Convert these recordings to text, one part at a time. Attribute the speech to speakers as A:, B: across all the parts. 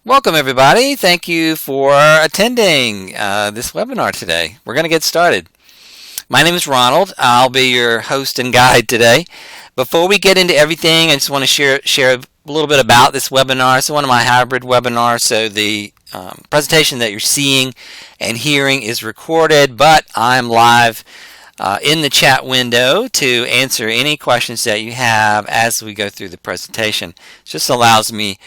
A: Welcome, everybody. Thank you for attending this webinar today. We're going to get started. My name is Ronald. I'll be your host and guide today. Before we get into everything, I just want to share a little bit about this webinar. It's one of my hybrid webinars, so the presentation that you're seeing and hearing is recorded, but I'm live in the chat window to answer any questions that you have as we go through the presentation. It just allows me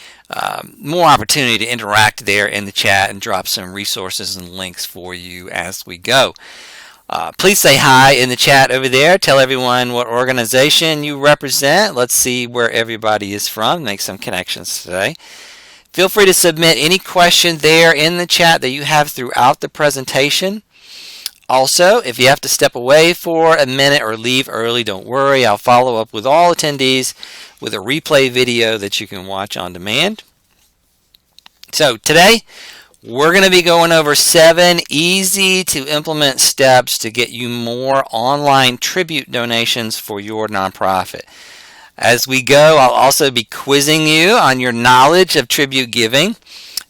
A: more opportunity to interact there in the chat and drop some resources and links for you as we go. Please say hi in the chat over there. Tell everyone what organization you represent. Let's see where everybody is from. Make some connections today. Feel free to submit any question there in the chat that you have throughout the presentation. Also, if you have to step away for a minute or leave early, don't worry. I'll follow up with all attendees with a replay video that you can watch on demand. So today, we're going to be going over 7 easy to implement steps to get you more online tribute donations for your nonprofit. As we go, I'll also be quizzing you on your knowledge of tribute giving,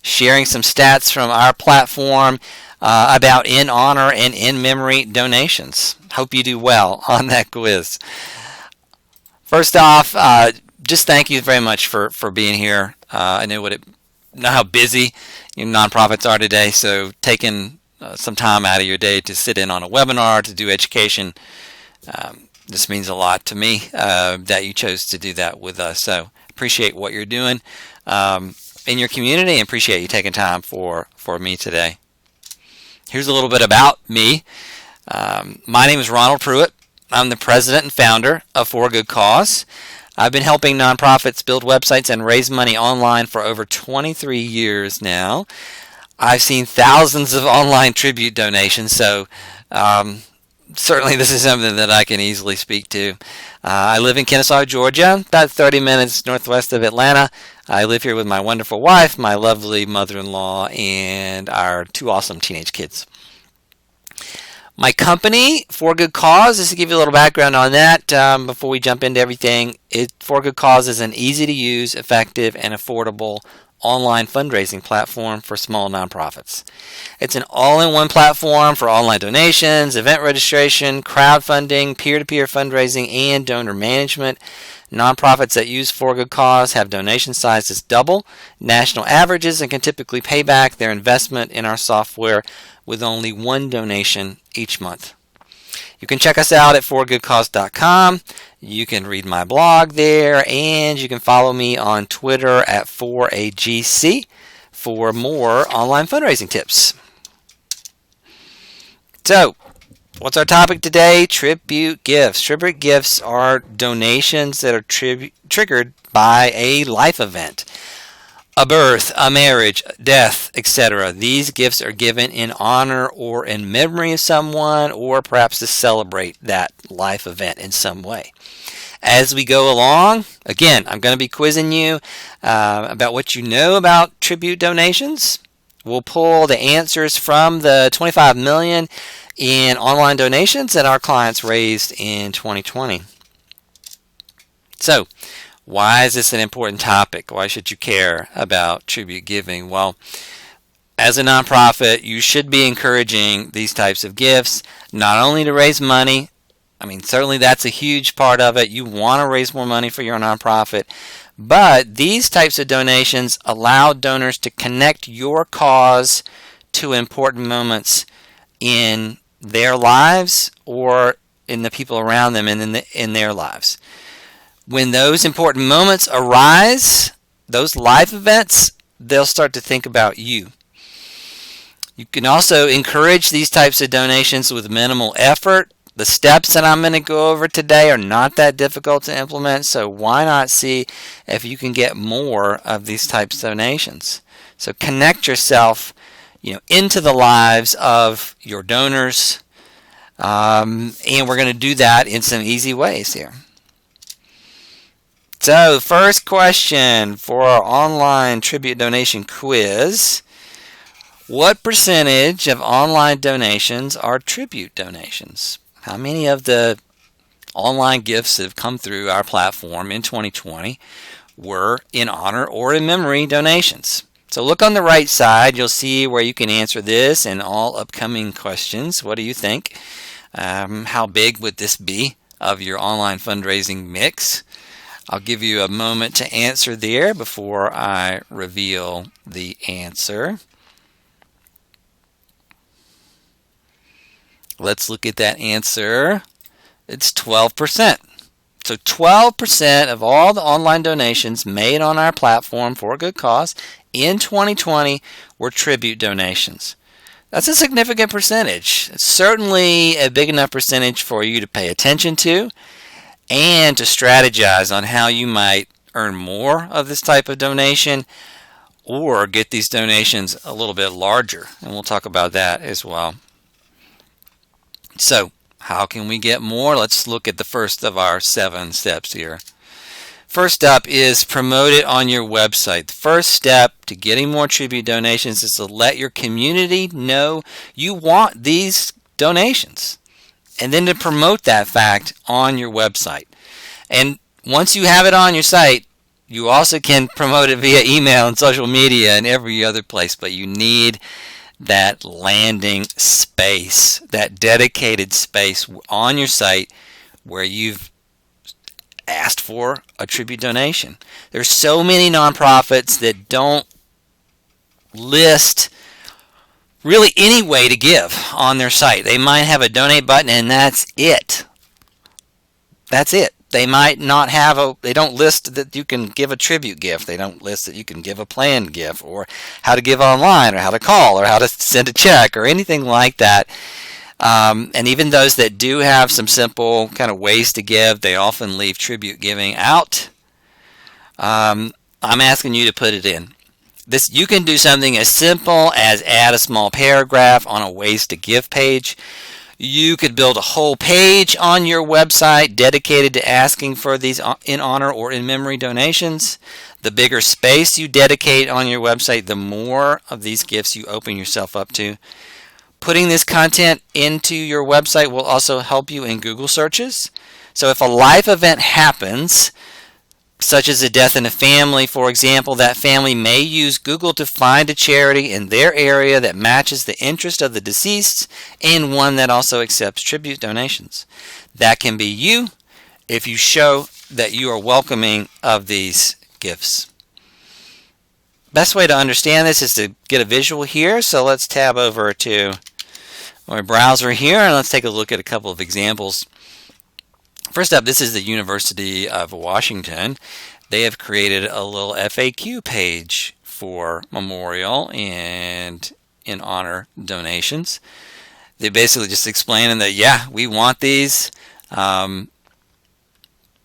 A: sharing some stats from our platform about in honor and in memory donations. Hope you do well on that quiz. First off, just thank you very much for being here. I know how busy your nonprofits are today, so taking some time out of your day to sit in on a webinar, to do education, this means a lot to me that you chose to do that with us. So appreciate what you're doing in your community and appreciate you taking time for me today. Here's a little bit about me. My name is Ronald Pruitt. I'm the president and founder of For a Good Cause. I've been helping nonprofits build websites and raise money online for over 23 years now. I've seen thousands of online tribute donations, so certainly this is something that I can easily speak to. I live in Kennesaw, Georgia, about 30 minutes northwest of Atlanta. I live here with my wonderful wife, my lovely mother-in-law, and our 2 awesome teenage kids. My company, For Good Cause, just to give you a little background on that before we jump into everything, For Good Cause is an easy-to-use, effective, and affordable online fundraising platform for small nonprofits. It's an all-in-one platform for online donations, event registration, crowdfunding, peer-to-peer fundraising, and donor management. Nonprofits that use For Good Cause have donation sizes double national averages and can typically pay back their investment in our software with only 1 donation each month. You can check us out at forgoodcause.com. You can read my blog there, and you can follow me on Twitter at 4agc for more online fundraising tips. So, what's our topic today? Tribute gifts. Tribute gifts are donations that are triggered by a life event. A birth, a marriage, death, etc. These gifts are given in honor or in memory of someone, or perhaps to celebrate that life event in some way. As we go along, again, I'm going to be quizzing you about what you know about tribute donations. We'll pull the answers from the 25 million in online donations that our clients raised in 2020. So, why is this an important topic? Why should you care about tribute giving? Well, as a nonprofit, you should be encouraging these types of gifts, not only to raise money. I mean, certainly that's a huge part of it. You want to raise more money for your nonprofit. But these types of donations allow donors to connect your cause to important moments in their lives or in the people around them and in their lives. When those important moments arise, those life events, they'll start to think about you. You can also encourage these types of donations with minimal effort. The steps that I'm going to go over today are not that difficult to implement, so why not see if you can get more of these types of donations? So connect yourself, into the lives of your donors, and we're going to do that in some easy ways here. So, first question for our online tribute donation quiz. What percentage of online donations are tribute donations? How many of the online gifts that have come through our platform in 2020 were in honor or in memory donations? So look on the right side. You'll see where you can answer this and all upcoming questions. What do you think? How big would this be of your online fundraising mix? I'll give you a moment to answer there before I reveal the answer. Let's look at that answer. It's 12%. So 12% of all the online donations made on our platform for a good cause in 2020 were tribute donations. That's a significant percentage. It's certainly a big enough percentage for you to pay attention to and to strategize on how you might earn more of this type of donation or get these donations a little bit larger. And we'll talk about that as well. So, how can we get more? Let's look at the first of our 7 steps here. First up is promote it on your website. The first step to getting more tribute donations is to let your community know you want these donations, and then to promote that fact on your website. And once you have it on your site, you also can promote it via email and social media and every other place, but you need that landing space, that dedicated space on your site where you've asked for a tribute donation. There's so many nonprofits that don't list really any way to give on their site. They might have a donate button and that's it. That's it. They might not have they don't list that you can give a tribute gift. They don't list that you can give a planned gift or how to give online or how to call or how to send a check or anything like that. And even those that do have some simple kind of ways to give, they often leave tribute giving out. I'm asking you to put it in. You can do something as simple as add a small paragraph on a ways to give page. You could build a whole page on your website dedicated to asking for these in honor or in memory donations. The bigger space you dedicate on your website, the more of these gifts you open yourself up to. Putting this content into your website will also help you in Google searches. So if a life event happens, such as a death in a family, for example, that family may use Google to find a charity in their area that matches the interest of the deceased and one that also accepts tribute donations. That can be you if you show that you are welcoming of these gifts. Best way to understand this is to get a visual here. So let's tab over to my browser here and let's take a look at a couple of examples. First up, this is the University of Washington. They have created a little FAQ page for memorial and in honor donations. They basically just explaining that, yeah, we want these.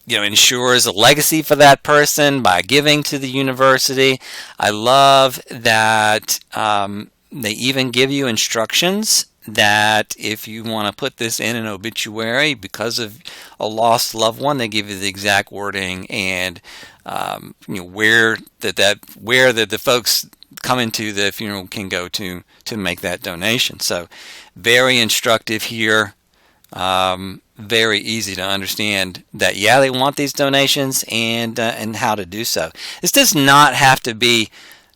A: Ensures a legacy for that person by giving to the university. I love that they even give you instructions that if you want to put this in an obituary because of a lost loved one, they give you the exact wording and where the folks coming to the funeral can go to make that donation. So very instructive here. Very easy to understand that, yeah, they want these donations and how to do so. This does not have to be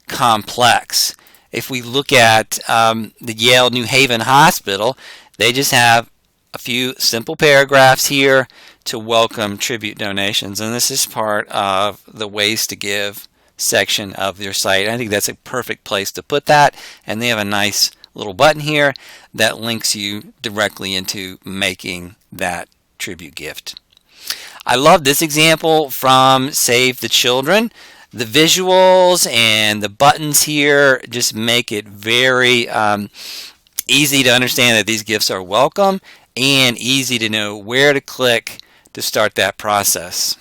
A: complex. If we look at the Yale New Haven Hospital, they just have a few simple paragraphs here to welcome tribute donations, and this is part of the ways to give section of their site. I think that's a perfect place to put that, and they have a nice little button here that links you directly into making that tribute gift. I love this example from Save the Children. The visuals and the buttons here just make it very easy to understand that these gifts are welcome and easy to know where to click to start that process.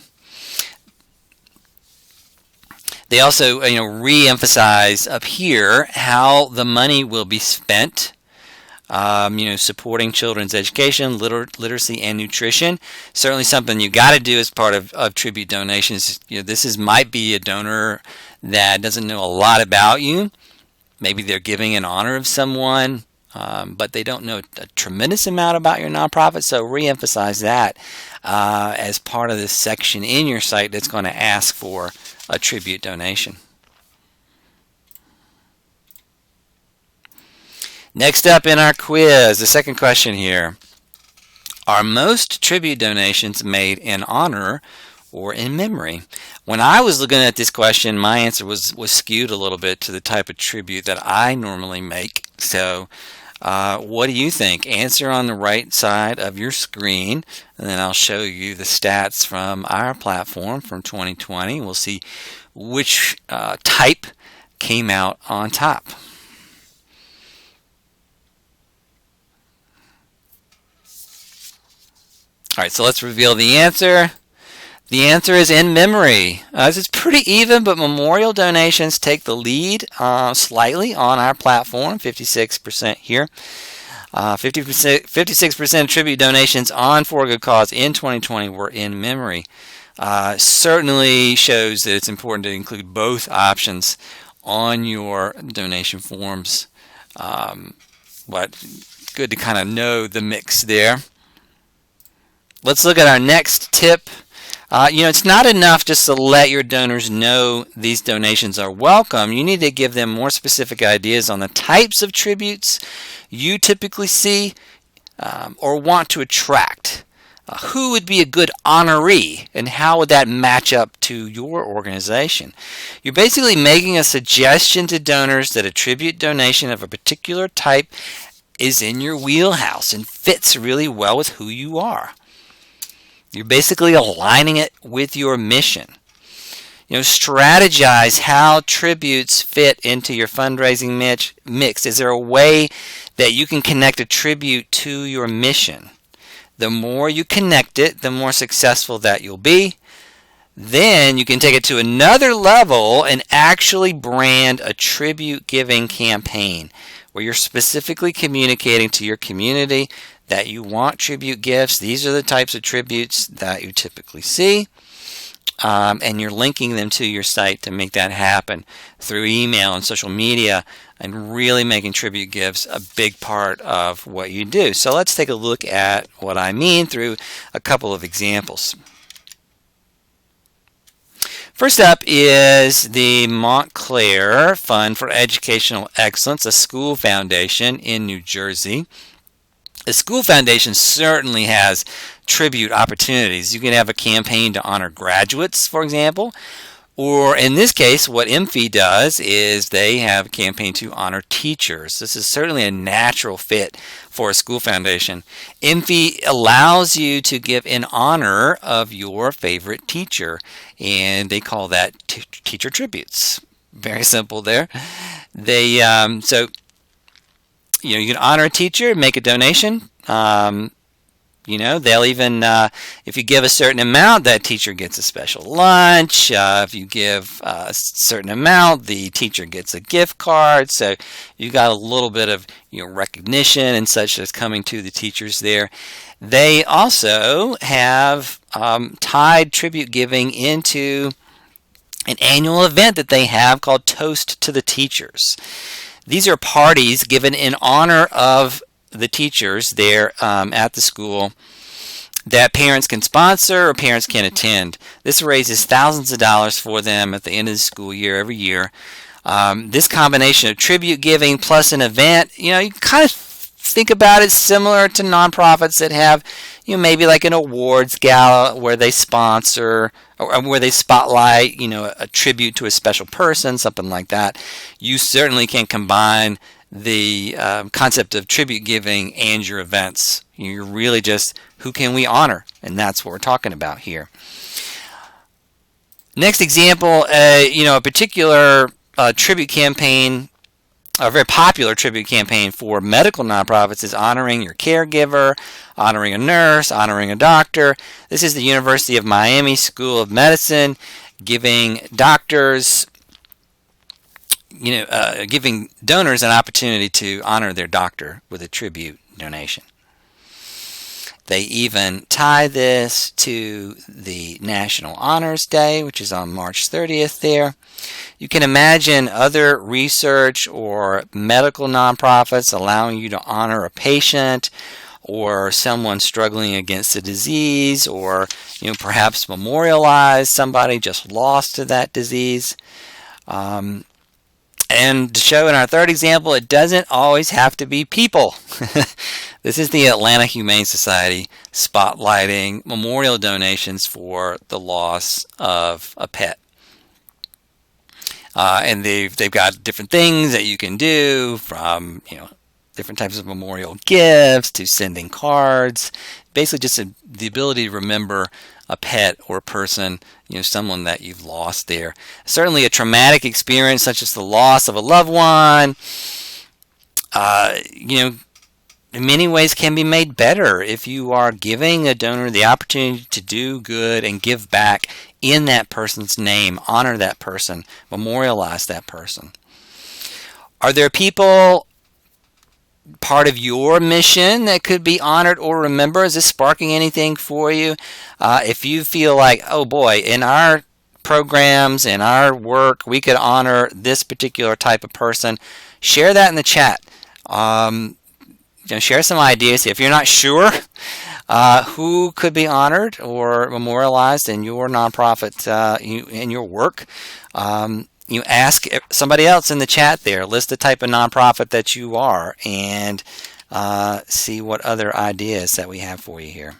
A: They also re-emphasize up here how the money will be spent. Supporting children's education, literacy, and nutrition. Certainly something you got to do as part of tribute donations. This might be a donor that doesn't know a lot about you. Maybe they're giving in honor of someone, but they don't know a tremendous amount about your nonprofit. So re-emphasize that as part of this section in your site that's going to ask for a tribute donation. Next up in our quiz, the second question here. Are most tribute donations made in honor or in memory? When I was looking at this question, my answer was skewed a little bit to the type of tribute that I normally make. So what do you think? Answer on the right side of your screen, and then I'll show you the stats from our platform from 2020. We'll see which type came out on top. All right, so let's reveal the answer. The answer is in memory. This is pretty even, but memorial donations take the lead slightly on our platform, 56% here. 56% of tribute donations on For a Good Cause in 2020 were in memory. Certainly shows that it's important to include both options on your donation forms. But good to kind of know the mix there. Let's look at our next tip. It's not enough just to let your donors know these donations are welcome. You need to give them more specific ideas on the types of tributes you typically see or want to attract. Who would be a good honoree, and how would that match up to your organization? You're basically making a suggestion to donors that a tribute donation of a particular type is in your wheelhouse and fits really well with who you are. You're basically aligning it with your mission. Strategize how tributes fit into your fundraising mix. Is there a way that you can connect a tribute to your mission? The more you connect it, the more successful that you'll be. Then you can take it to another level and actually brand a tribute giving campaign where you're specifically communicating to your community that you want tribute gifts. These are the types of tributes that you typically see. And you're linking them to your site to make that happen through email and social media, and really making tribute gifts a big part of what you do. So let's take a look at what I mean through a couple of examples. First up is the Montclair Fund for Educational Excellence, a school foundation in New Jersey. The school foundation certainly has tribute opportunities. You can have a campaign to honor graduates, for example, or in this case, what MFE does is they have a campaign to honor teachers. This is certainly a natural fit for a school foundation. MFE allows you to give in honor of your favorite teacher, and they call that teacher tributes. Very simple there. You can honor a teacher, make a donation. They'll even, if you give a certain amount, that teacher gets a special lunch. If you give a certain amount, the teacher gets a gift card. So you got a little bit of recognition and such that's coming to the teachers there. They also have tied tribute giving into an annual event that they have called Toast to the Teachers. These are parties given in honor of the teachers there at the school that parents can sponsor or parents can attend. This raises thousands of dollars for them at the end of the school year every year. This combination of tribute giving plus an event, you kind of think about it similar to nonprofits that have, maybe like an awards gala where they sponsor or where they spotlight, a tribute to a special person, something like that. You certainly can combine the concept of tribute giving and your events. You're really just, who can we honor? And that's what we're talking about here. Next example, a particular tribute campaign, a very popular tribute campaign for medical nonprofits is honoring your caregiver, honoring a nurse, honoring a doctor. This is the University of Miami School of Medicine giving doctors, giving donors an opportunity to honor their doctor with a tribute donation. They even tie this to the National Honors Day, which is on March 30th there. You can imagine other research or medical nonprofits allowing you to honor a patient or someone struggling against a disease, or perhaps memorialize somebody just lost to that disease. And to show in our third example, it doesn't always have to be people. This is the Atlanta Humane Society spotlighting memorial donations for the loss of a pet. And they've got different things that you can do, from different types of memorial gifts to sending cards. Basically, just the ability to remember a pet or a person, someone that you've lost there. Certainly a traumatic experience such as the loss of a loved one, in many ways can be made better if you are giving a donor the opportunity to do good and give back in that person's name, honor that person, memorialize that person. Are there people part of your mission that could be honored or remembered? Is this sparking anything for you? If you feel like, oh boy, in our programs, in our work, we could honor this particular type of person, share that in the chat. Share some ideas. If you're not sure who could be honored or memorialized in your nonprofit, in your work, you ask somebody else in the chat there. List the type of nonprofit that you are, and see what other ideas that we have for you here.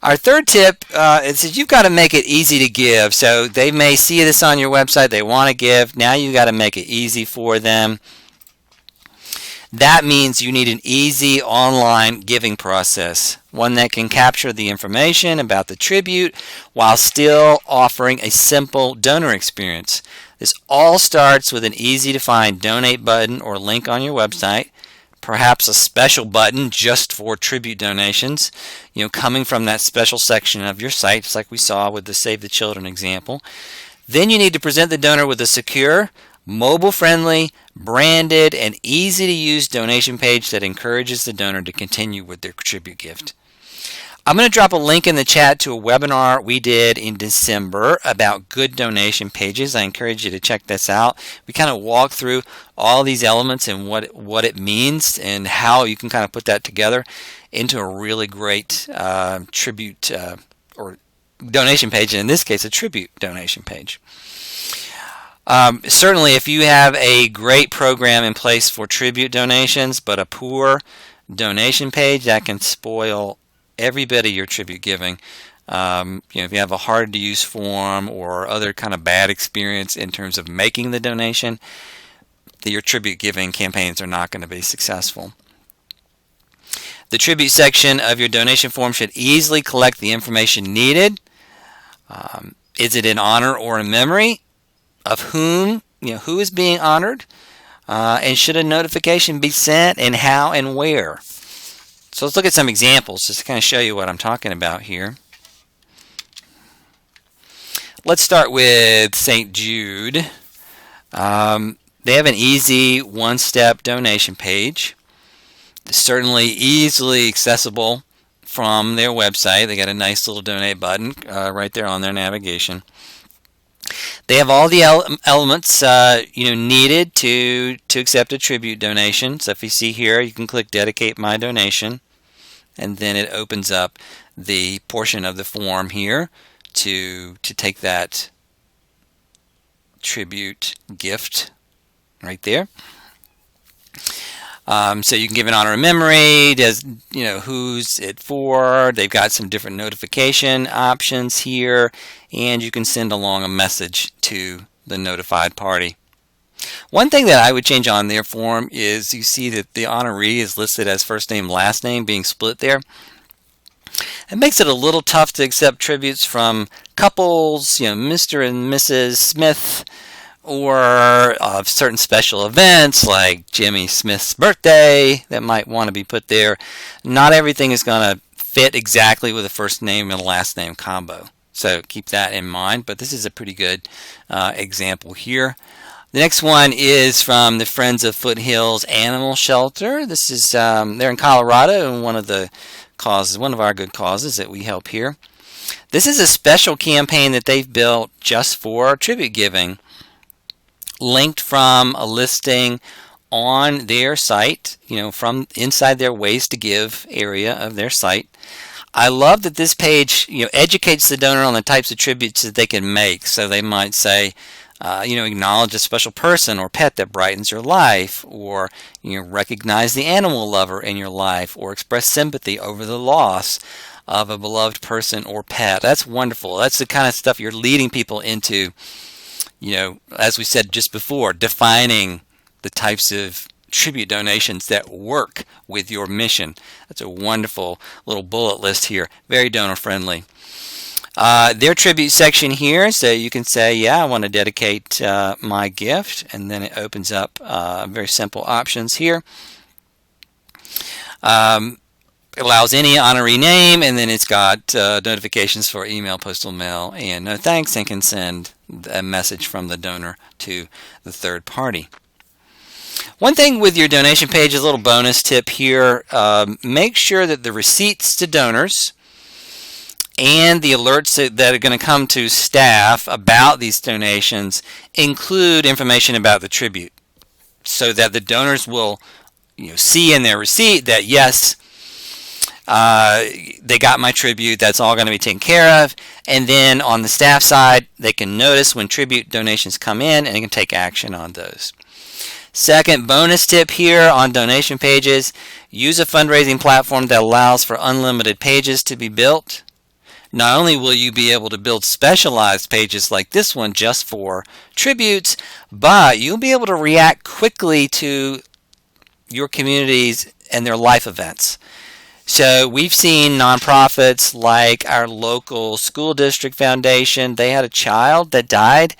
A: Our third tip is that you've got to make it easy to give. So they may see this on your website, they want to give. Now you got to make it easy for them. That means you need an easy online giving process, one that can capture the information about the tribute while still offering a simple donor experience. This all starts with an easy-to-find donate button or link on your website, perhaps a special button just for tribute donations, coming from that special section of your site, just like we saw with the Save the Children example. Then you need to present the donor with a secure, mobile-friendly, branded, and easy-to-use donation page that encourages the donor to continue with their tribute gift. I'm going to drop a link in the chat to a webinar we did in December about good donation pages. I encourage you to check this out. We kind of walk through all these elements and what it means and how you can kind of put that together into a really great tribute or donation page, and in this case, a tribute donation page. Certainly, if you have a great program in place for tribute donations, but a poor donation page, that can spoil every bit of your tribute giving. If you have a hard-to-use form or other kind of bad experience in terms of making the donation, your tribute giving campaigns are not going to be successful. The tribute section of your donation form should easily collect the information needed. Is it in honor or in memory of whom, who is being honored, and should a notification be sent, and how and where? So let's look at some examples just to kind of show you what I'm talking about here. Let's start with St. Jude. They have an easy one-step donation page. It's certainly easily accessible from their website. They got a nice little donate button right there on their navigation. They have all the elements needed to accept a tribute donation. So if you see here, you can click Dedicate My Donation, and then it opens up the portion of the form here to take that tribute gift right there. So you can give an honor and memory. Who's it for? They've got some different notification options here, and you can send along a message to the notified party. One thing that I would change on their form is you see that the honoree is listed as first name, last name being split there. It makes it a little tough to accept tributes from couples, Mr. and Mrs. Smith, or certain special events like Jimmy Smith's birthday that might want to be put there. Not everything is going to fit exactly with a first name and a last name combo. So keep that in mind, but this is a pretty good example here. The next one is from the Friends of Foothills Animal Shelter. This is they're in Colorado, and one of our good causes that we help here. This is a special campaign that they've built just for tribute giving, linked from a listing on their site, from inside their Ways to Give area of their site. I love that this page, educates the donor on the types of tributes that they can make. So they might say, Acknowledge a special person or pet that brightens your life, or recognize the animal lover in your life, or express sympathy over the loss of a beloved person or pet. That's wonderful. That's the kind of stuff you're leading people into, as we said just before, defining the types of tribute donations that work with your mission. That's a wonderful little bullet list here. Very donor friendly. Their tribute section here, so you can say, yeah, I want to dedicate my gift, and then it opens up very simple options here. It allows any honoree name, and then it's got notifications for email, postal mail, and no thanks, and can send a message from the donor to the third party. One thing with your donation page, a little bonus tip here, make sure that the receipts to donors and the alerts that are going to come to staff about these donations include information about the tribute, so that the donors will see in their receipt that yes, they got my tribute, that's all going to be taken care of, and then on the staff side they can notice when tribute donations come in and they can take action on those. Second bonus tip here on donation pages, use a fundraising platform that allows for unlimited pages to be built. Not only will you be able to build specialized pages like this one just for tributes, but you'll be able to react quickly to your communities and their life events. So we've seen nonprofits like our local school district foundation. They had a child that died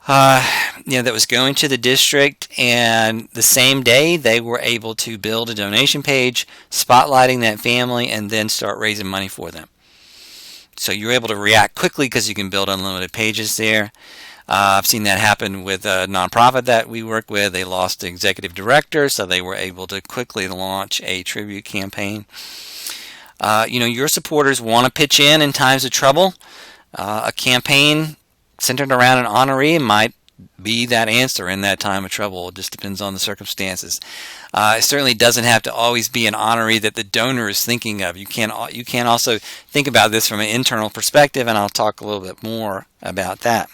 A: that was going to the district, and the same day they were able to build a donation page spotlighting that family and then start raising money for them. So you're able to react quickly because you can build unlimited pages there. I've seen that happen with a nonprofit that we work with. They lost the executive director, so they were able to quickly launch a tribute campaign. Your supporters want to pitch in times of trouble. A campaign centered around an honoree might be that answer in that time of trouble. It just depends on the circumstances. It certainly doesn't have to always be an honoree that the donor is thinking of. You can also think about this from an internal perspective, and I'll talk a little bit more about that.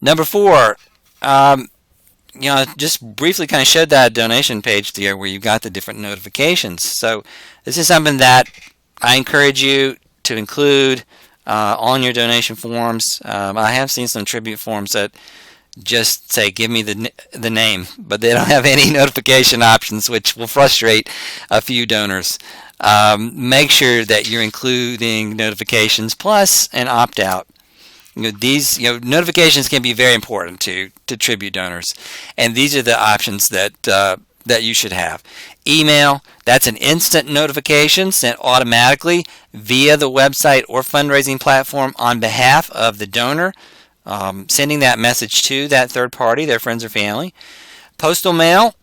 A: Number 4, just briefly kind of showed that donation page there where you've got the different notifications. So this is something that I encourage you to include on your donation forms. I have seen some tribute forms that just say, give me the name, but they don't have any notification options, which will frustrate a few donors. Make sure that you're including notifications plus an opt-out. These notifications can be very important to tribute donors, and these are the options that you should have. Email, that's an instant notification sent automatically via the website or fundraising platform on behalf of the donor, sending that message to that third party, their friends or family. Postal mail,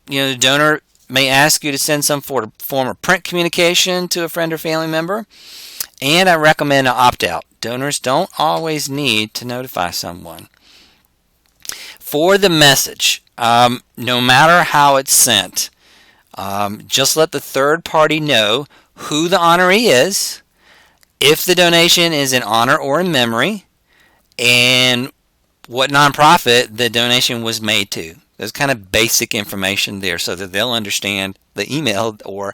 A: the donor may ask you to send some form of print communication to a friend or family member, and I recommend an opt-out. Donors don't always need to notify someone. For the message, no matter how it's sent, just let the third party know who the honoree is, if the donation is in honor or in memory, and what nonprofit the donation was made to. There's kind of basic information there so that they'll understand the email or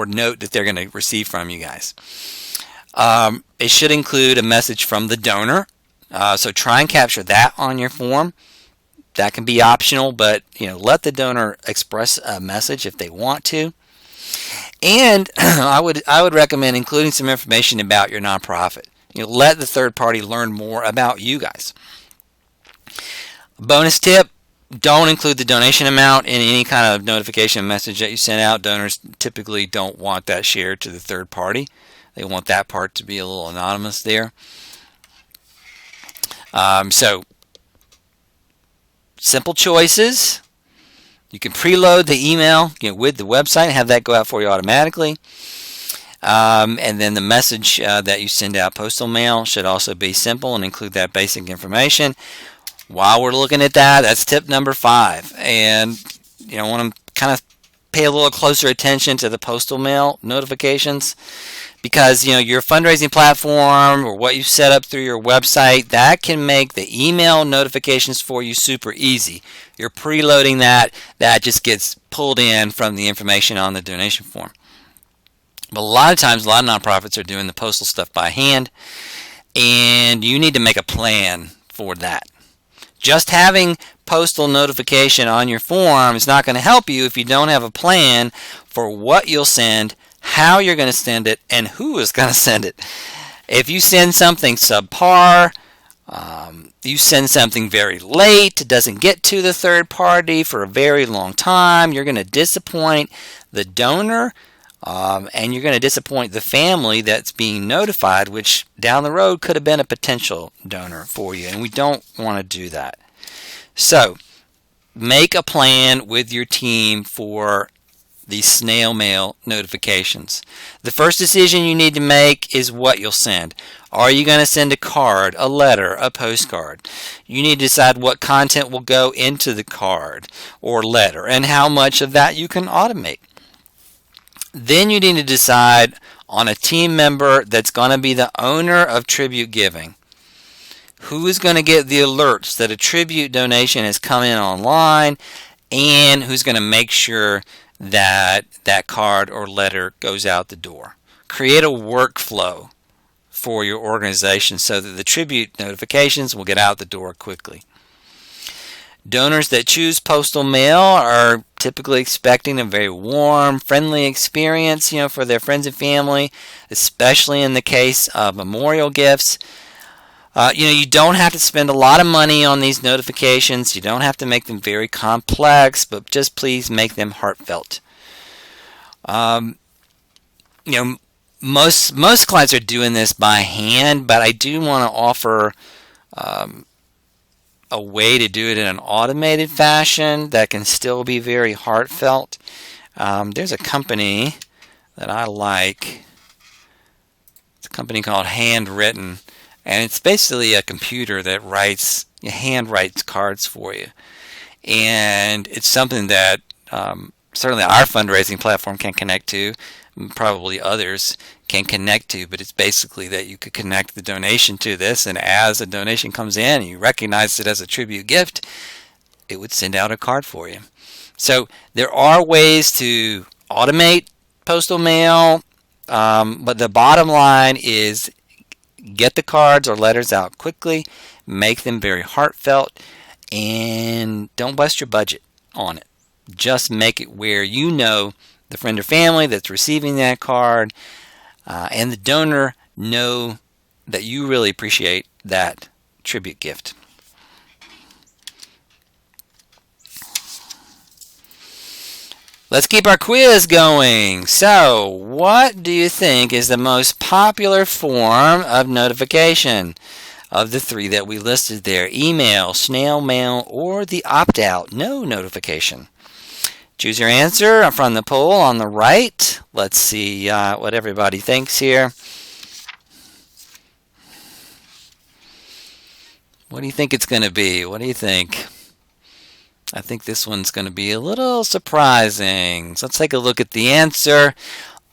A: note that they're going to receive from you guys. It should include a message from the donor, so try and capture that on your form. That can be optional, but let the donor express a message if they want to. And I would recommend including some information about your nonprofit. Let the third party learn more about you guys. Bonus tip: don't include the donation amount in any kind of notification message that you send out. Donors typically don't want that shared to the third party. They want that part to be a little anonymous there. So simple choices. You can preload the email with the website and have that go out for you automatically. And then the message that you send out, postal mail, should also be simple and include that basic information. While we're looking at that, that's tip number 5. And I want to kind of pay a little closer attention to the postal mail notifications. because your fundraising platform or what you set up through your website, that can make the email notifications for you super easy. You're preloading that just gets pulled in from the information on the donation form. But a lot of times, a lot of nonprofits are doing the postal stuff by hand, and you need to make a plan for that. Just having postal notification on your form is not going to help you if you don't have a plan for what you'll send, how you're going to send it, and who is going to send it. If you send something subpar, you send something very late, it doesn't get to the third party for a very long time, you're going to disappoint the donor, and you're going to disappoint the family that's being notified, which down the road could have been a potential donor for you, and we don't want to do that. So, make a plan with your team for these snail mail notifications. The first decision you need to make is what you'll send. Are you going to send a card, a letter, a postcard? You need to decide what content will go into the card or letter and how much of that you can automate. Then you need to decide on a team member that's going to be the owner of tribute giving. Who is going to get the alerts that a tribute donation has come in online, and who's going to make sure that that card or letter goes out the door. Create a workflow for your organization so that the tribute notifications will get out the door quickly. Donors that choose postal mail are typically expecting a very warm, friendly experience, for their friends and family, especially in the case of memorial gifts. You don't have to spend a lot of money on these notifications. You don't have to make them very complex, but just please make them heartfelt. Most clients are doing this by hand, but I do want to offer a way to do it in an automated fashion that can still be very heartfelt. There's a company that I like. It's a company called Handwritten. And it's basically a computer that hand writes cards for you. And it's something that certainly our fundraising platform can connect to, probably others can connect to, but it's basically that you could connect the donation to this, and as a donation comes in and you recognize it as a tribute gift, it would send out a card for you. So there are ways to automate postal mail, but the bottom line is get the cards or letters out quickly, make them very heartfelt, and don't bust your budget on it. Just make it where the friend or family that's receiving that card and the donor know that you really appreciate that tribute gift. Let's keep our quiz going. So, what do you think is the most popular form of notification of the three that we listed there? Email, snail mail, or the opt-out, no notification? Choose your answer from the poll on the right. Let's see what everybody thinks here. What do you think it's going to be? What do you think? I think this one's going to be a little surprising. So let's take a look at the answer.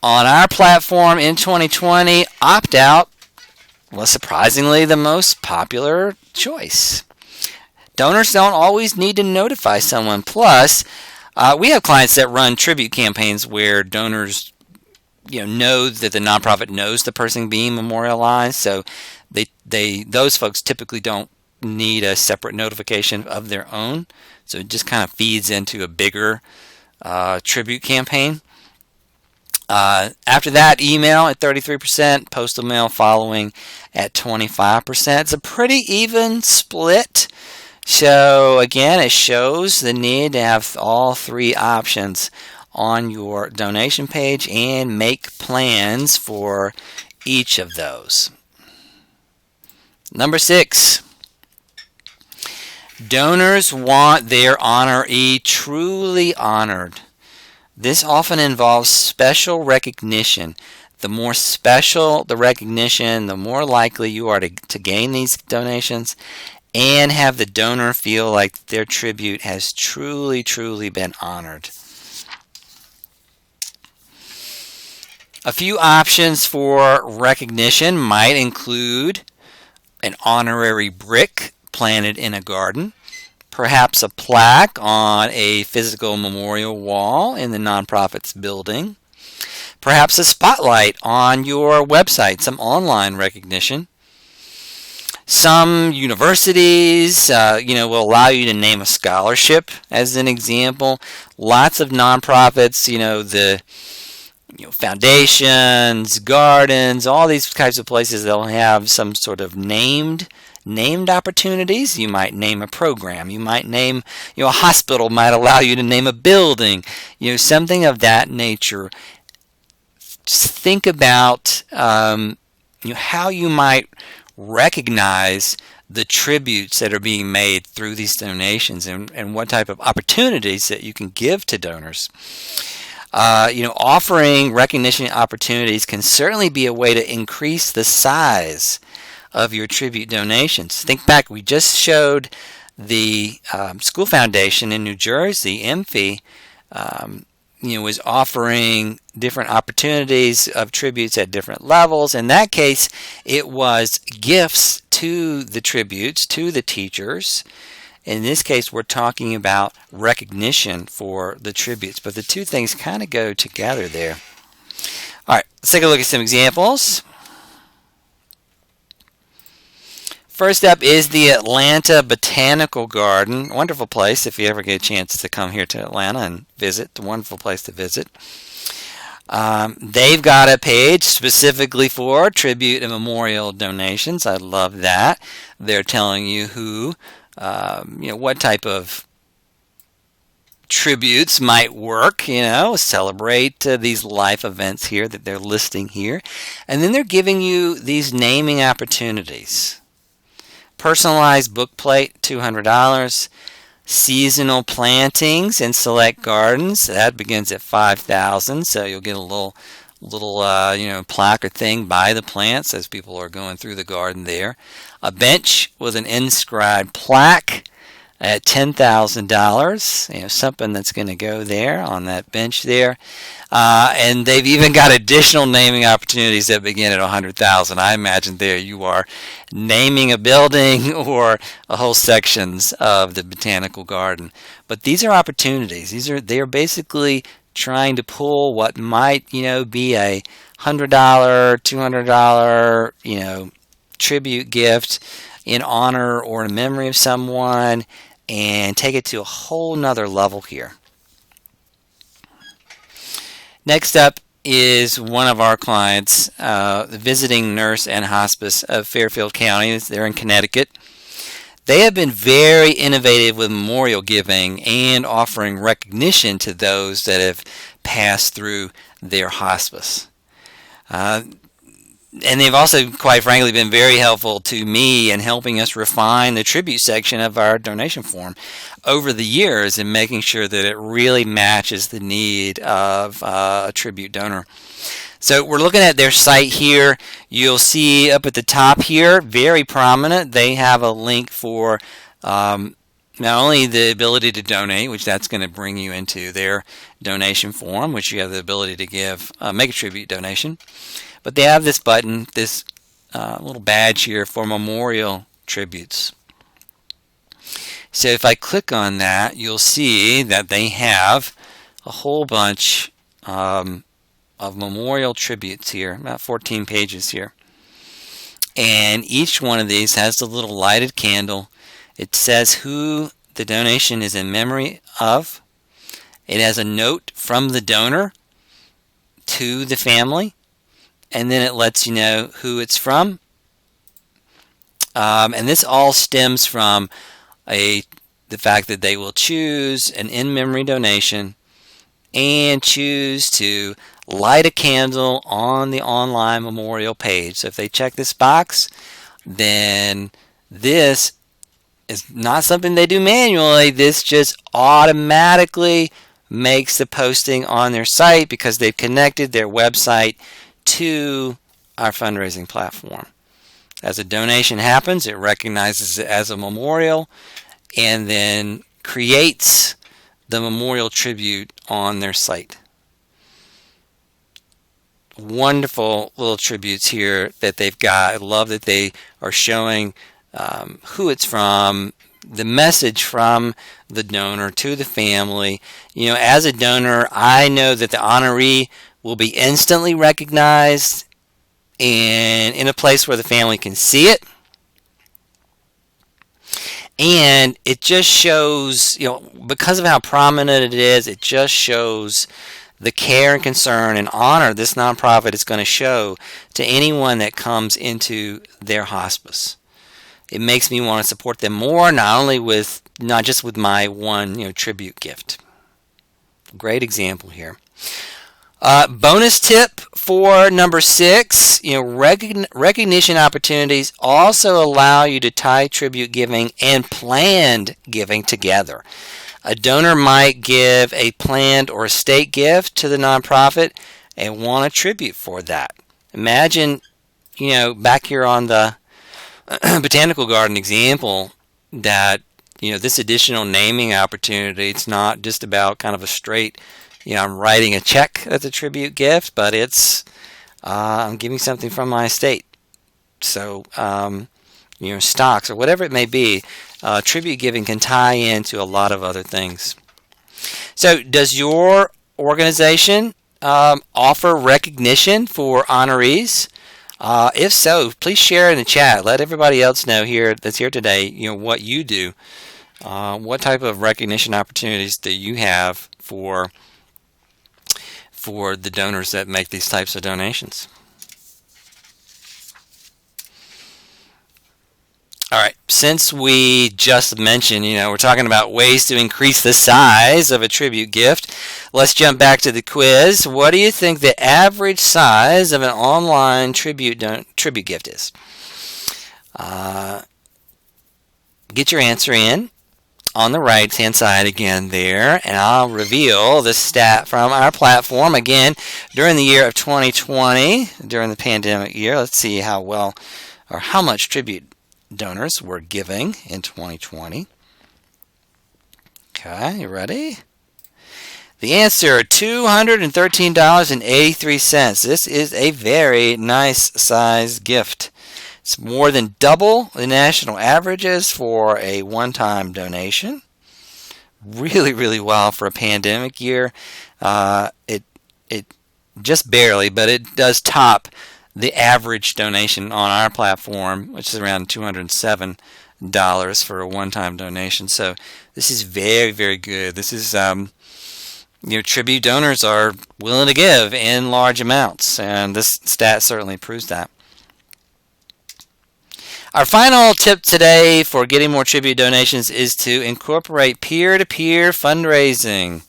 A: On our platform in 2020, opt-out was surprisingly the most popular choice. Donors don't always need to notify someone. Plus, we have clients that run tribute campaigns where donors know that the nonprofit knows the person being memorialized. So those folks typically don't need a separate notification of their own. So it just kind of feeds into a bigger tribute campaign. After that, email at 33%, postal mail following at 25%. It's a pretty even split. So again, it shows the need to have all three options on your donation page and make plans for each of those. Number 6. Donors want their honoree truly honored. This often involves special recognition. The more special the recognition, the more likely you are to gain these donations and have the donor feel like their tribute has truly, truly been honored. A few options for recognition might include an honorary brick planted in a garden, perhaps a plaque on a physical memorial wall in the nonprofit's building, perhaps a spotlight on your website, some online recognition. Some universities, will allow you to name a scholarship as an example. Lots of nonprofits, the foundations, gardens, all these types of places, they'll have some sort of named opportunities. You might name a program. You might name, a hospital might allow you to name a building, something of that nature. Just think about, how you might recognize the tributes that are being made through these donations and what type of opportunities that you can give to donors. Offering recognition opportunities can certainly be a way to increase the size of your tribute donations. Think back, we just showed the school foundation in New Jersey, MFI, was offering different opportunities of tributes at different levels. In that case, it was gifts to the tributes, to the teachers. In this case, we're talking about recognition for the tributes, but the two things kind of go together there. All right, let's take a look at some examples. First up is the Atlanta Botanical Garden. Wonderful place if you ever get a chance to come here to Atlanta and visit. A wonderful place to visit. They've got a page specifically for tribute and memorial donations. I love that. They're telling you who, what type of tributes might work, celebrate these life events here that they're listing here. And then they're giving you these naming opportunities. Personalized bookplate, $200. Seasonal plantings in select gardens, that begins at $5,000. So you'll get a little plaque or thing by the plants as people are going through the garden there. A bench with an inscribed plaque at $10,000. Something that's going to go there on that bench there. And they've even got additional naming opportunities that begin at $100,000. I imagine there you are naming a building or a whole sections of the botanical garden. But these are opportunities. They are basically trying to pull what might, be a $100, $200, tribute gift in honor or in memory of someone and take it to a whole nother level here. Next up is one of our clients, the Visiting Nurse and Hospice of Fairfield County. They're in Connecticut. They have been very innovative with memorial giving and offering recognition to those that have passed through their hospice. And they've also, quite frankly, been very helpful to me in helping us refine the tribute section of our donation form over the years and making sure that it really matches the need of a tribute donor. So we're looking at their site here. You'll see up at the top here, very prominent, they have a link for not only the ability to donate, which that's going to bring you into their donation form, which you have the ability to give, make a tribute donation. But they have this button, this little badge here for memorial tributes. So if I click on that, you'll see that they have a whole bunch of memorial tributes here, about 14 pages here. And each one of these has the little lighted candle. It says who the donation is in memory of. It has a note from the donor to the family. And then it lets you know who it's from. And this all stems from the fact that they will choose an in-memory donation and choose to light a candle on the online memorial page. So if they check this box, then this is not something they do manually. This just automatically makes the posting on their site because they've connected their website to our fundraising platform. As a donation happens, it recognizes it as a memorial and then creates the memorial tribute on their site. wonderful little tributes here that they've got. I love that they are showing who it's from, the message from the donor to the family. As a donor, I know that the honoree will be instantly recognized and in a place where the family can see it. And it just shows, because of how prominent it is, it just shows the care and concern and honor this nonprofit is going to show to anyone that comes into their hospice. It makes me want to support them more, not just with my one, tribute gift. Great example here. Bonus tip for number 6, recognition opportunities also allow you to tie tribute giving and planned giving together. A donor might give a planned or estate gift to the nonprofit and want a tribute for that. Imagine, back here on the botanical garden example, that, this additional naming opportunity, it's not just about kind of a straight, I'm writing a check that's a tribute gift, but it's, I'm giving something from my estate. So, stocks or whatever it may be, tribute giving can tie into a lot of other things. So, does your organization offer recognition for honorees? If so, please share in the chat. Let everybody else know that's here today, what you do. What type of recognition opportunities do you have for the donors that make these types of donations? All right, since we just mentioned, we're talking about ways to increase the size of a tribute gift, let's jump back to the quiz. What do you think the average size of an online tribute gift is? Get your answer in on the right-hand side again there, and I'll reveal the stat from our platform. Again, during the year of 2020, during the pandemic year, let's see how much tribute donors were giving in 2020. Okay, you ready? The answer, $213.83. This is a very nice size gift. It's more than double the national averages for a one-time donation. Really, really well for a pandemic year. It just barely, but it does top the average donation on our platform, which is around $207 for a one-time donation. So this is very, very good. This is, tribute donors are willing to give in large amounts, and this stat certainly proves that. Our final tip today for getting more tribute donations is to incorporate peer-to-peer fundraising.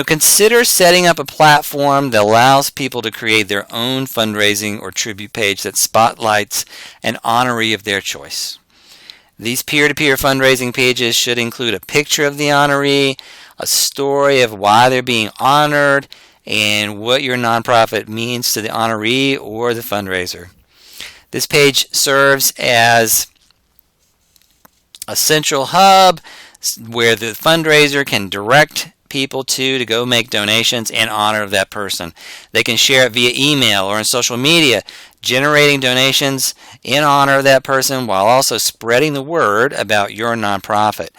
A: Consider setting up a platform that allows people to create their own fundraising or tribute page that spotlights an honoree of their choice. These peer-to-peer fundraising pages should include a picture of the honoree, a story of why they're being honored, and what your nonprofit means to the honoree or the fundraiser. This page serves as a central hub where the fundraiser can direct people to go make donations in honor of that person. They can share it via email or on social media, generating donations in honor of that person while also spreading the word about your nonprofit.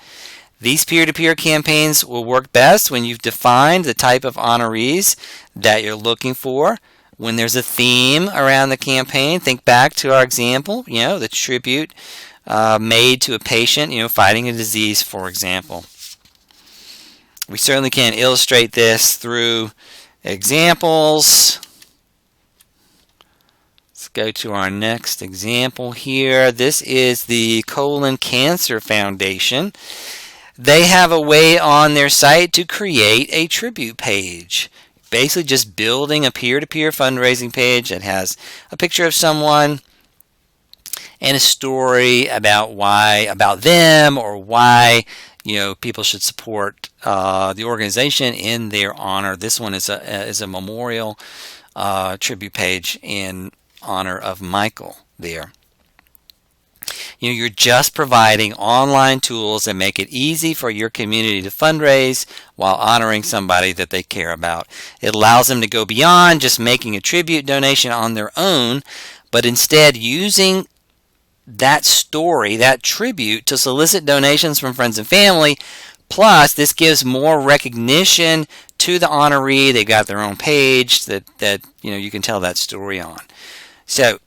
A: These peer-to-peer campaigns will work best when you've defined the type of honorees that you're looking for. When there's a theme around the campaign, think back to our example, the tribute made to a patient, fighting a disease, for example. We certainly can illustrate this through examples. Let's go to our next example here. This is the Colon Cancer Foundation. They have a way on their site to create a tribute page. Basically just building a peer-to-peer fundraising page that has a picture of someone and a story about them or why people should support the organization in their honor. This one is a memorial tribute page in honor of Michael there. You're just providing online tools that make it easy for your community to fundraise while honoring somebody that they care about. It allows them to go beyond just making a tribute donation on their own, but instead using that story, that tribute, to solicit donations from friends and family. Plus, this gives more recognition to the honoree. They got their own page that you can tell that story on. So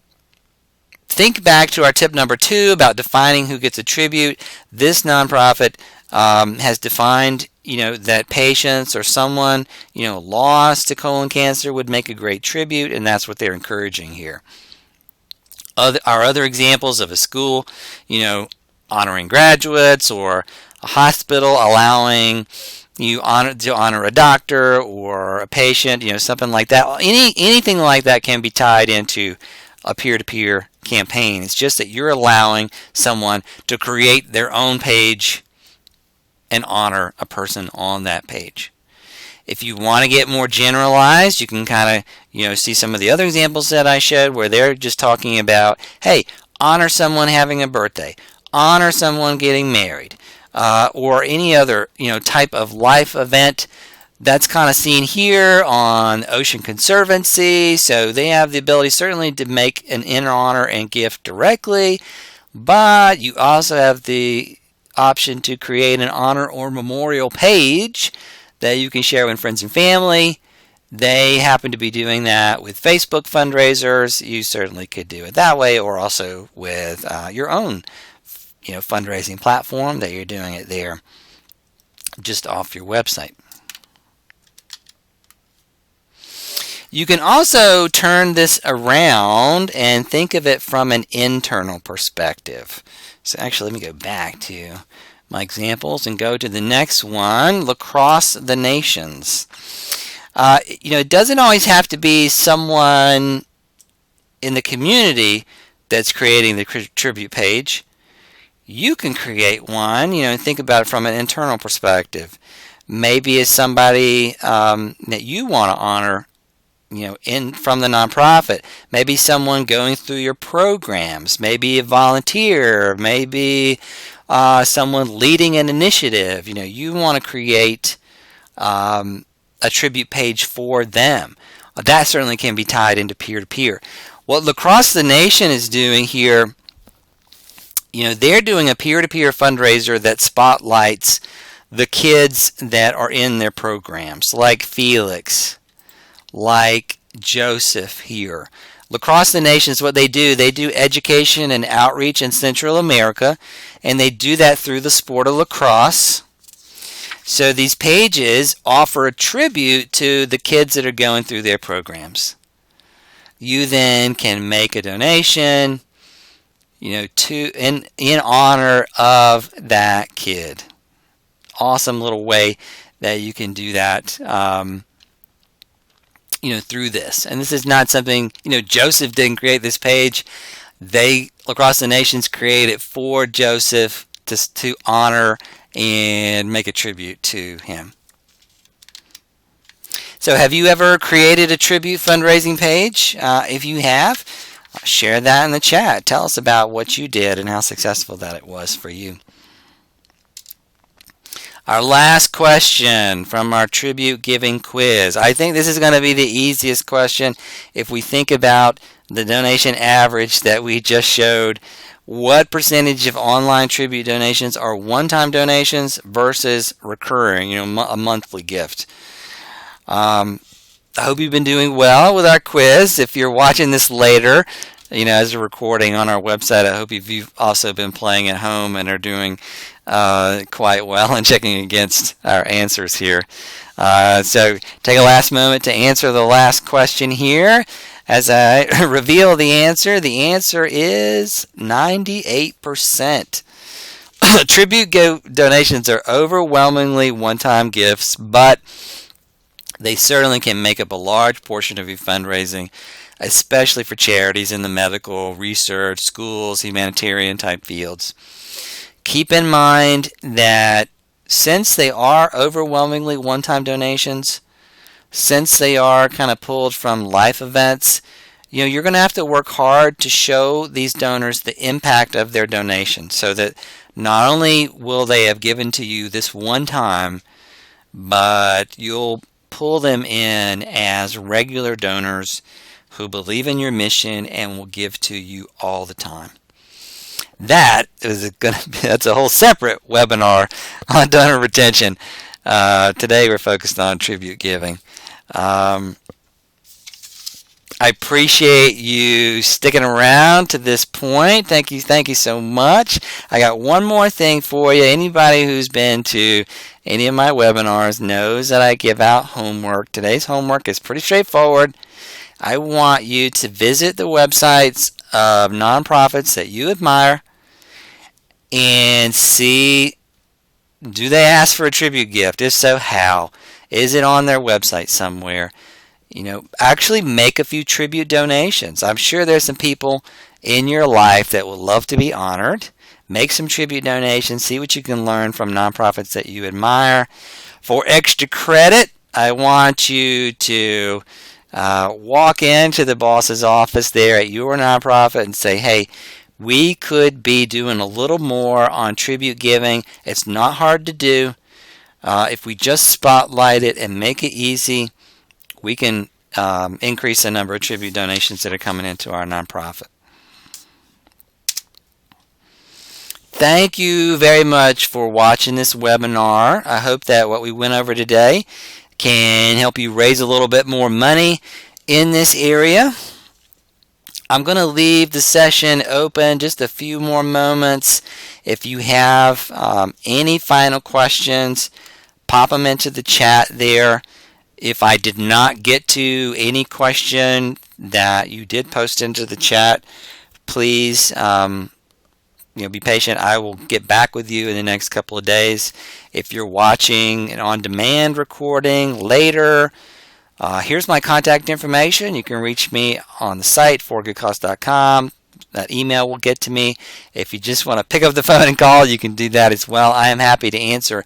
A: think back to our tip number 2 about defining who gets a tribute. This nonprofit has defined that patients or someone lost to colon cancer would make a great tribute, and that's what they're encouraging here. Our other examples of a school, honoring graduates, or a hospital allowing to honor a doctor or a patient, something like that. Anything like that can be tied into a peer-to-peer campaign. It's just that you're allowing someone to create their own page and honor a person on that page. If you want to get more generalized, you can kind of see some of the other examples that I showed where they're just talking about, hey, honor someone having a birthday, honor someone getting married, or any other type of life event. That's kind of seen here on Ocean Conservancy. So they have the ability certainly to make an in honor and gift directly, but you also have the option to create an honor or memorial page that you can share with friends and family. They happen to be doing that with Facebook fundraisers. You certainly could do it that way, or also with your own fundraising platform that you're doing it there just off your website. You can also turn this around and think of it from an internal perspective. So actually, let me go back to my examples and go to the next one, across the nations. It doesn't always have to be someone in the community that's creating the tribute page. You can create one, and think about it from an internal perspective. Maybe it's somebody that you want to honor, from the nonprofit. Maybe someone going through your programs. Maybe a volunteer. Maybe someone leading an initiative. You want to create a tribute page for them. That certainly can be tied into peer-to-peer. What Across the Nation is doing here, they're doing a peer-to-peer fundraiser that spotlights the kids that are in their programs, like Felix, like Joseph here. Across the Nation is what they do education and outreach in Central America, and they do that through the sport of lacrosse. So these pages offer a tribute to the kids that are going through their programs. You then can make a donation, in honor of that kid. Awesome little way that you can do that. Through this. And this is not something, Joseph didn't create this page. Across the Nations, create it for Joseph to honor and make a tribute to him. So have you ever created a tribute fundraising page? If you have, share that in the chat. Tell us about what you did and how successful that it was for you. Our last question from our tribute giving quiz. I think this is going to be the easiest question. If we think about the donation average that we just showed, what percentage of online tribute donations are one-time donations versus recurring, a monthly gift? I hope you've been doing well with our quiz. If you're watching this later, as a recording on our website, I hope you've also been playing at home and are doing quite well and checking against our answers here. So take a last moment to answer the last question here. As I reveal the answer is 98%. Tribute donations are overwhelmingly one-time gifts, but they certainly can make up a large portion of your fundraising, especially for charities in the medical, research, schools, humanitarian type fields. Keep in mind that since they are overwhelmingly one-time donations, since they are kind of pulled from life events, you're going to have to work hard to show these donors the impact of their donation, so that not only will they have given to you this one time, but you'll pull them in as regular donors who believe in your mission and will give to you all the time. That's a whole separate webinar on donor retention. Today we're focused on tribute giving. I appreciate you sticking around to this point. Thank you so much. I got one more thing for you. Anybody who's been to any of my webinars knows that I give out homework. Today's homework is pretty straightforward. I want you to visit the websites of nonprofits that you admire and see, do they ask for a tribute gift? If so, how? Is it on their website somewhere? Actually make a few tribute donations. I'm sure there's some people in your life that would love to be honored. Make some tribute donations. See what you can learn from nonprofits that you admire. For extra credit, I want you to walk into the boss's office there at your nonprofit and say, hey, we could be doing a little more on tribute giving. It's not hard to do. If we just spotlight it and make it easy, we can increase the number of tribute donations that are coming into our nonprofit. Thank you very much for watching this webinar. I hope that what we went over today can help you raise a little bit more money in this area. I'm going to leave the session open just a few more moments. If you have any final questions, pop them into the chat there. If I did not get to any question that you did post into the chat, please be patient. I will get back with you in the next couple of days. If you're watching an on-demand recording later, here's my contact information. You can reach me on the site, forgoodcause.com. That email will get to me. If you just want to pick up the phone and call, you can do that as well. I am happy to answer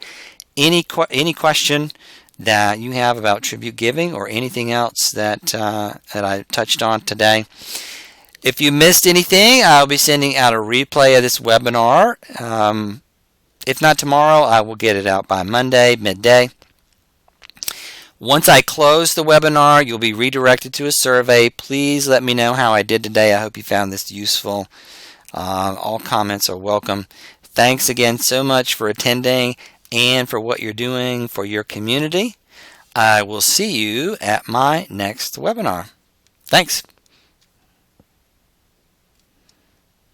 A: any question that you have about tribute giving or anything else that I touched on today. If you missed anything, I'll be sending out a replay of this webinar. If not tomorrow, I will get it out by Monday, midday. Once I close the webinar, you'll be redirected to a survey. Please let me know how I did today. I hope you found this useful. All comments are welcome. Thanks again so much for attending and for what you're doing for your community. I will see you at my next webinar. Thanks.